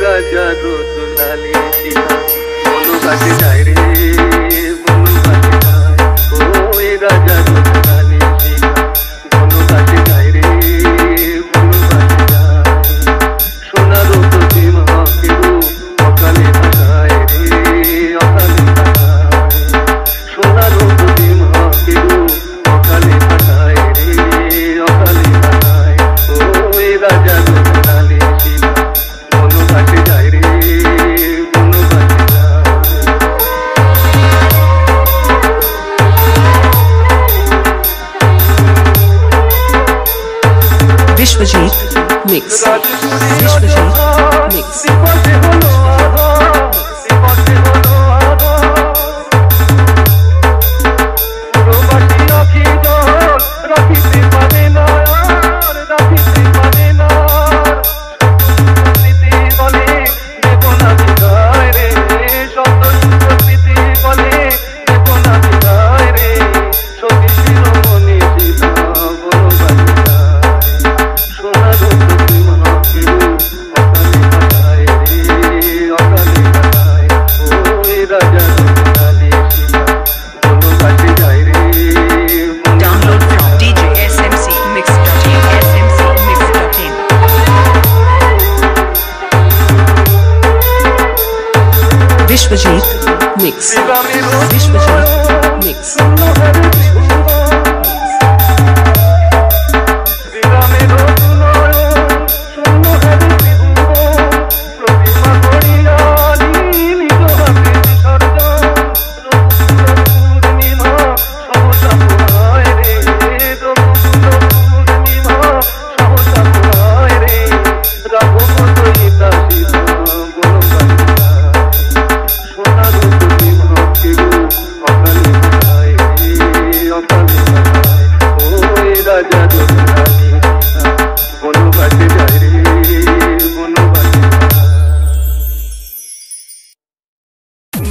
রাজা রোদ লালি শিলা বনু ঘাটে যায় রে বনু ঘাটে যায় ওই রাজা রোদ লালি শিলা বনু ঘাটে যায় রে বনু ঘাটে যায় সোনার প্রতিমা কেউ অকালে থাকায় রে অকালে থাকায় সোনার প্রতিমা কেউ অকালে থাকায় রে অকালে থাকায় ওই রাজা রোদ লালি শিলা বনু ঘাটে যায় রে বনু ঘাটে যায় Vishwajit mix Vishwajit mix Vishwajit mix Vishwajit mix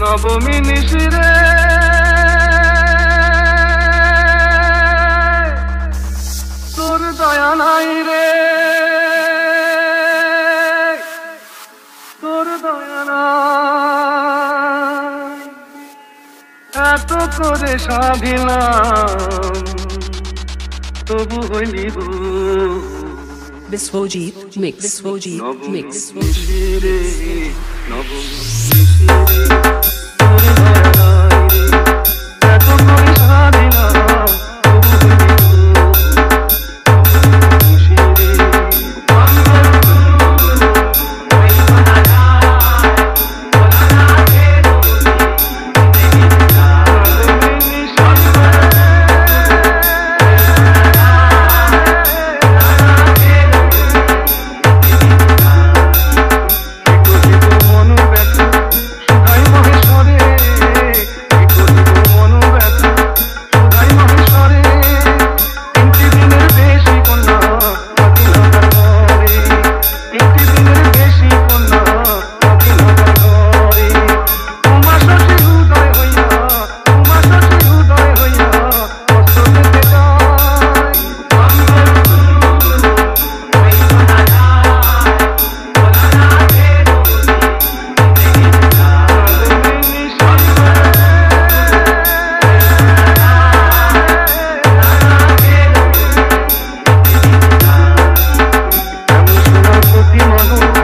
নবমী নিশিরে তোর দয়া নাই রে তোর দয়া নাই এত করে সাধিলাম তবু হইলি विश्वजीत मिक्स विश्वजीत मिक्स নিশিরে নবমী নিশিরে তোর দয়া নাই রে এত করে সাধিলাম তবু হইলি নিশিরে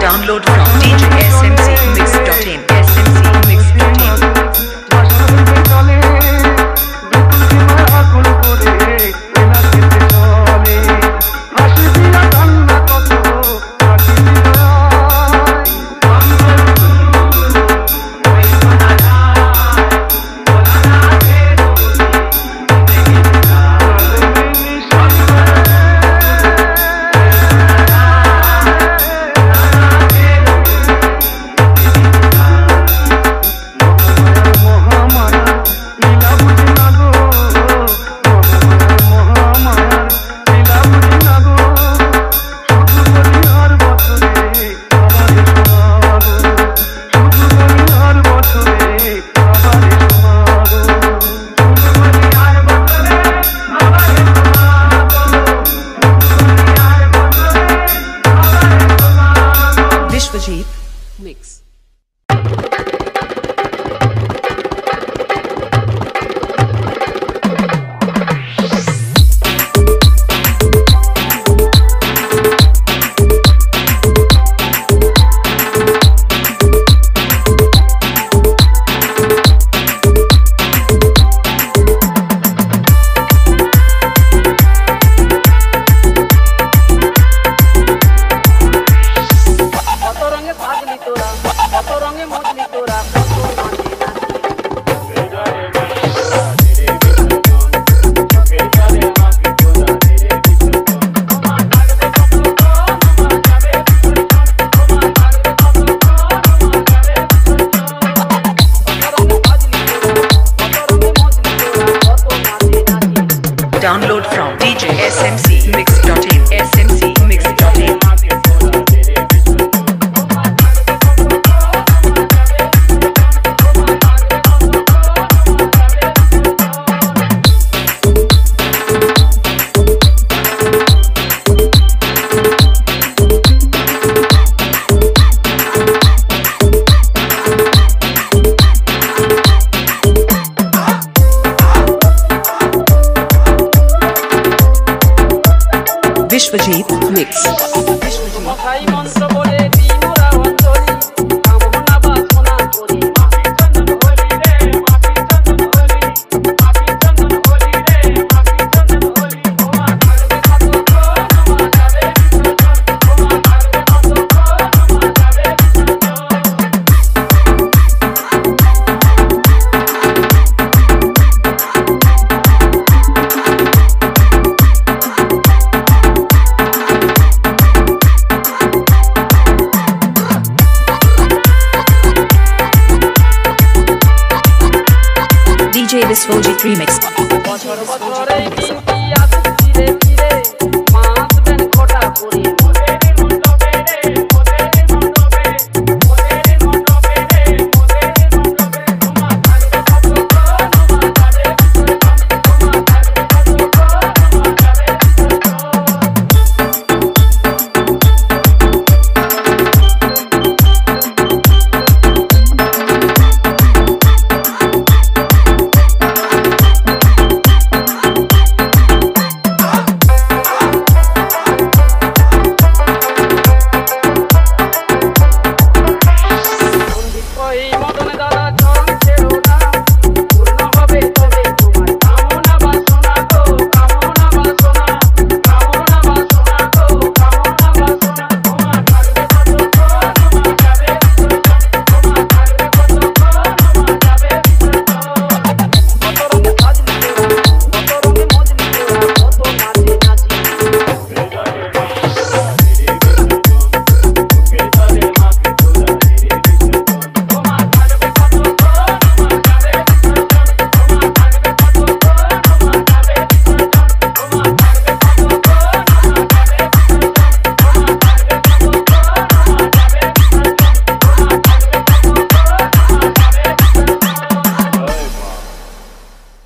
Download from DJSMCMix.in smcmix.in Mix. Download from djsmcmix.in. smcmix.in. Vishwajit Mix. DJ Vishwajit Remix.